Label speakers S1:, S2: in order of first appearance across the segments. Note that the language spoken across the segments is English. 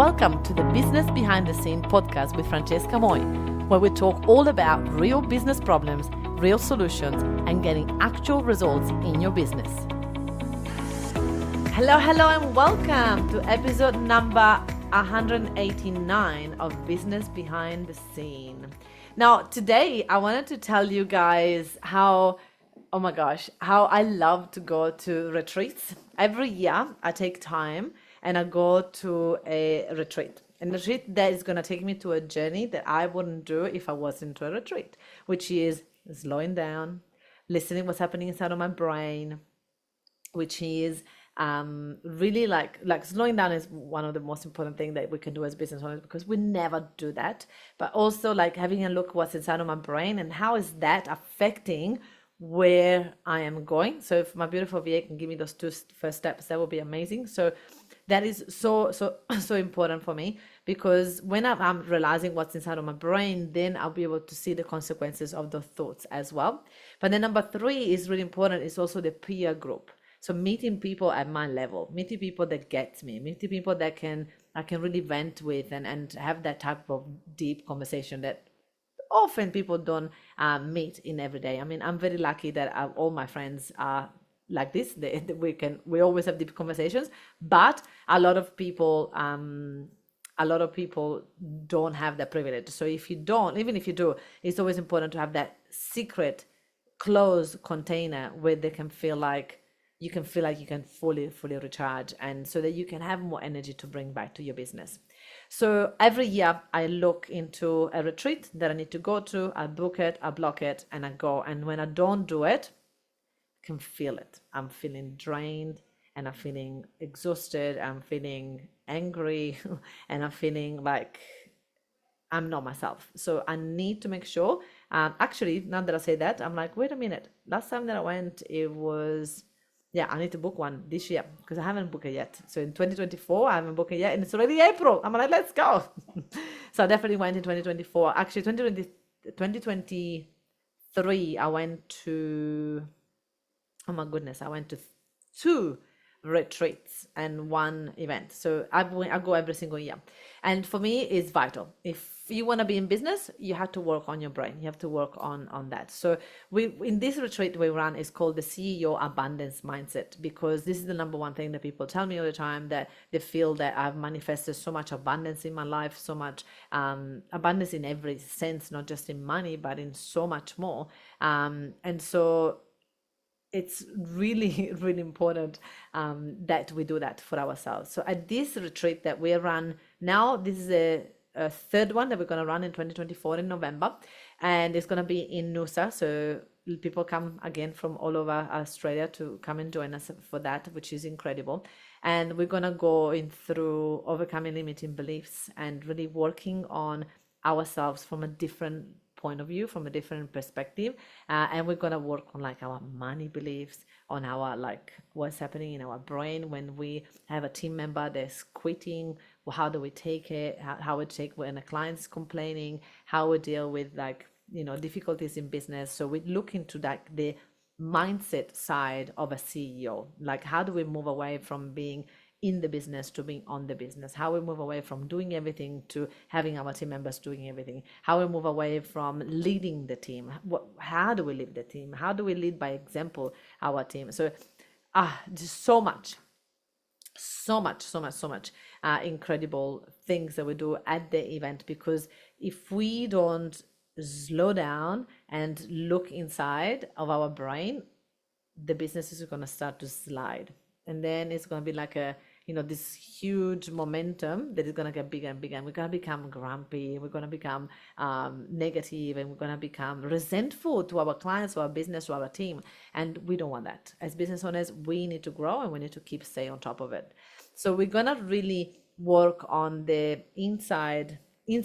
S1: Welcome to the Business Behind the Scene podcast with Francesca Moi, where we talk all about real business problems, real solutions, and getting actual results in your business. Hello, and welcome to episode number 189 of Business Behind the Scene. Now, today I wanted to tell you guys how I love to go to retreats. Every year I take time and I go to a retreat. And the retreat that is going to take me to a journey that I wouldn't do if I wasn't to a retreat, which is slowing down, listening what's happening inside of my brain, which is really like slowing down is one of the most important things that we can do as business owners, because we never do that. But also like having a look what's inside of my brain and how is that affecting where I am going. So if my beautiful VA can give me those two first steps, that would be amazing. So that is so important for me, because when I'm realizing what's inside of my brain, then I'll be able to see the consequences of the thoughts as well. But then number 3 is really important, is also the peer group. So meeting people at my level, meeting people that get me, meeting people that I can really vent with and have that type of deep conversation that often people don't meet in every day. I mean, I'm very lucky that all my friends are like this. We always have deep conversations, but a lot of people don't have that privilege. So if you don't, even if you do, it's always important to have that secret closed container where they can feel like you can fully recharge, and so that you can have more energy to bring back to your business. So every year I look into a retreat that I need to go to, I book it, I block it, and I go. And when I don't do it, I can feel it. I'm feeling drained, and I'm feeling exhausted, I'm feeling angry, and I'm feeling like I'm not myself. So I need to make sure, actually, now that I say that, I'm like, wait a minute, last time that I went, I need to book one this year, because I haven't booked it yet. So in 2024, I haven't booked it yet, and it's already April. I'm like, let's go. So I definitely went in 2024. Actually, 2023, I went to, oh my goodness, I went to 2 retreats and 1 event. So I go every single year. And for me, it's vital. If you want to be in business, you have to work on your brain. You have to work on that. So in this retreat we run is called the CEO Abundance Mindset, because this is the number one thing that people tell me all the time, that they feel that I've manifested so much abundance in my life, so much abundance in every sense, not just in money, but in so much more. And so it's really, really important that we do that for ourselves. So at this retreat that we run now, this is a 3rd one that we're going to run in 2024 in November, and it's going to be in Noosa. So people come again from all over Australia to come and join us for that, which is incredible. And we're going to go in through overcoming limiting beliefs and really working on ourselves from a different point of view, from a different perspective, and we're going to work on like our money beliefs, on our like what's happening in our brain when we have a team member that's quitting. Well, how do we take it? How we take when a client's complaining, how we deal with difficulties in business. So we look into the mindset side of a CEO, like how do we move away from being in the business to being on the business, how we move away from doing everything to having our team members doing everything, how we move away from leading the team. How do we lead the team? How do we lead by example our team? So just so much incredible things that we do at the event, because if we don't slow down and look inside of our brain, the business is going to start to slide, and then it's going to be like this huge momentum that is going to get bigger and bigger, and we're going to become grumpy, we're going to become negative, and we're going to become resentful to our clients, to our business, to our team. And we don't want that. As business owners, we need to grow, and we need to stay on top of it. So we're going to really work on the inside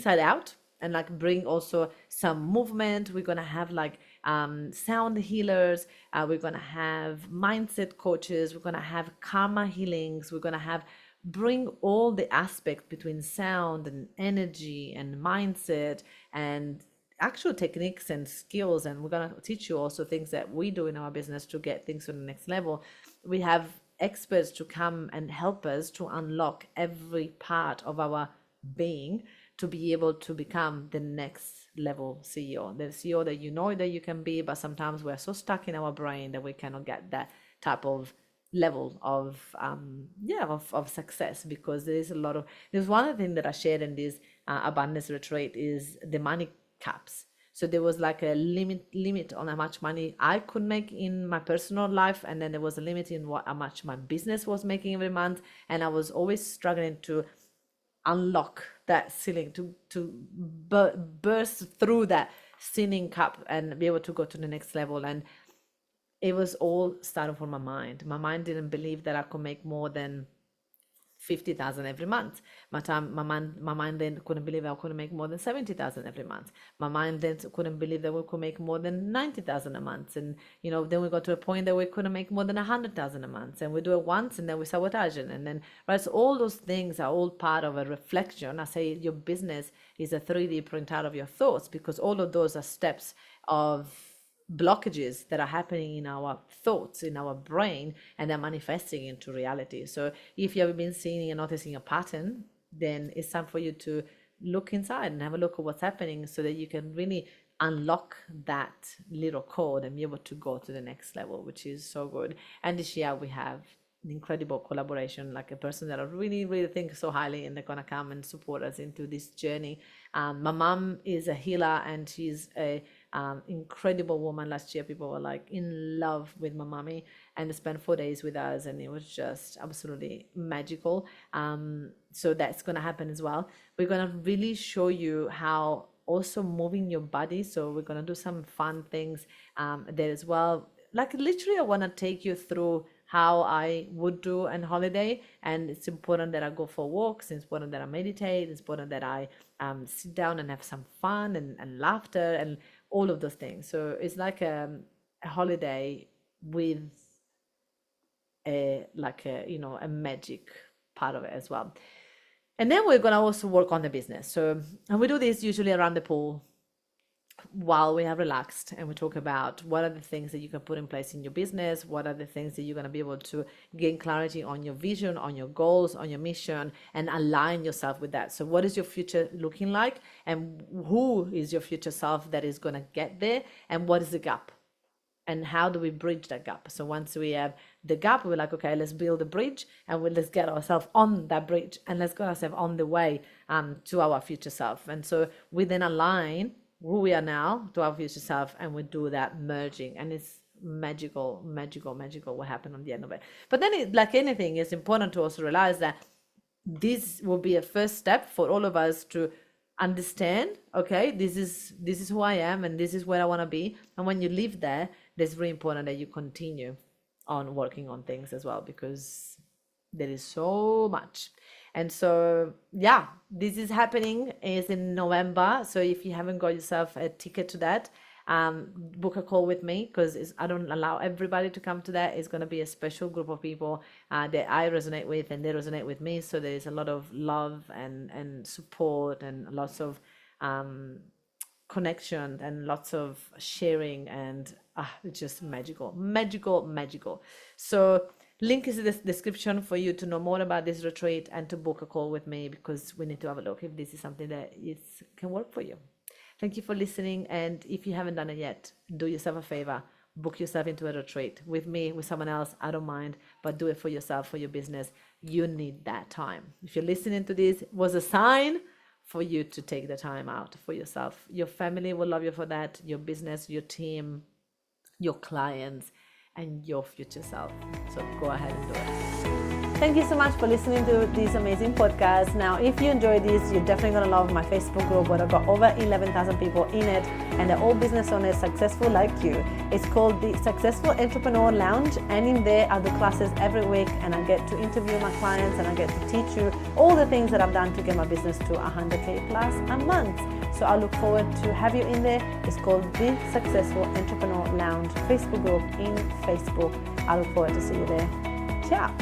S1: out, and like bring also some movement. We're going to have like sound healers, we're going to have mindset coaches, we're going to have karma healings, we're going to bring all the aspects between sound and energy and mindset and actual techniques and skills. And we're going to teach you also things that we do in our business to get things to the next level. We have experts to come and help us to unlock every part of our being to be able to become the next level CEO, the CEO that you know that you can be, but sometimes we're so stuck in our brain that we cannot get that type of level of of success, because there's one thing that I shared in this abundance retreat is the money caps. So there was like a limit on how much money I could make in my personal life, and then there was a limit in how much my business was making every month, and I was always struggling to unlock that ceiling, to burst through that ceiling cap and be able to go to the next level. And it was all starting from my mind. My mind didn't believe that I could make more than 50,000 every month. My mind then couldn't believe I couldn't make more than 70,000 every month. My mind then couldn't believe that we could make more than 90,000 a month. And, then we got to a point that we couldn't make more than 100,000 a month. And we do it once and then we sabotage it. And then, right, so all those things are all part of a reflection. I say your business is a 3D printout of your thoughts, because all of those are steps of blockages that are happening in our thoughts, in our brain, and they're manifesting into reality. So if you have been seeing and noticing a pattern, then it's time for you to look inside and have a look at what's happening, so that you can really unlock that little code and be able to go to the next level, which is so good. And this year we have an incredible collaboration, like a person that I really, really think so highly, and they're gonna come and support us into this journey. My mom is a healer, and she's a incredible woman. Last year people were like in love with my mommy, and they spent 4 days with us, and it was just absolutely magical. So that's gonna happen as well. We're gonna really show you how also moving your body, so we're gonna do some fun things there as well. Like literally I want to take you through how I would do an holiday, and it's important that I go for walks, it's important that I meditate, it's important that I sit down and have some fun and laughter and all of those things. So it's like a holiday with a magic part of it as well. And then we're gonna also work on the business. So, and we do this usually around the pool while we are relaxed, and we talk about what are the things that you can put in place in your business, what are the things that you're going to be able to gain clarity on your vision, on your goals, on your mission, and align yourself with that. So what is your future looking like, and who is your future self that is going to get there, and what is the gap, and how do we bridge that gap? So once we have the gap, we're like, okay, let's build a bridge, and let's get ourselves on that bridge, and let's get ourselves on the way to our future self. And so we then align who we are now to our future self, and we do that merging, and it's magical what happened on the end of it. But then like anything, it's important to also realize that this will be a first step for all of us to understand, okay, this is who I am, and this is where I want to be. And when you live there, it's really important that you continue on working on things as well, because there is so much. And so, yeah, this is happening, is in November. So if you haven't got yourself a ticket to that, book a call with me, because I don't allow everybody to come to that. It's going to be a special group of people that I resonate with, and they resonate with me. So there is a lot of love and support, and lots of connection, and lots of sharing, and it's just magical. So link is in the description for you to know more about this retreat and to book a call with me, because we need to have a look if this is something that can work for you. Thank you for listening. And if you haven't done it yet, do yourself a favor, book yourself into a retreat with me, with someone else. I don't mind, but do it for yourself, for your business. You need that time. If you're listening to this, it was a sign for you to take the time out for yourself. Your family will love you for that, your business, your team, your clients, and your future self. So go ahead and do it. Thank you so much for listening to this amazing podcast. Now, if you enjoyed this, you're definitely going to love my Facebook group, where I've got over 11,000 people in it, and they're all business owners successful like you. It's called the Successful Entrepreneur Lounge, and in there I do classes every week, and I get to interview my clients, and I get to teach you all the things that I've done to get my business to 100K plus a month. So I look forward to have you in there. It's called the Successful Entrepreneur Lounge Facebook group in Facebook. I look forward to see you there. Ciao.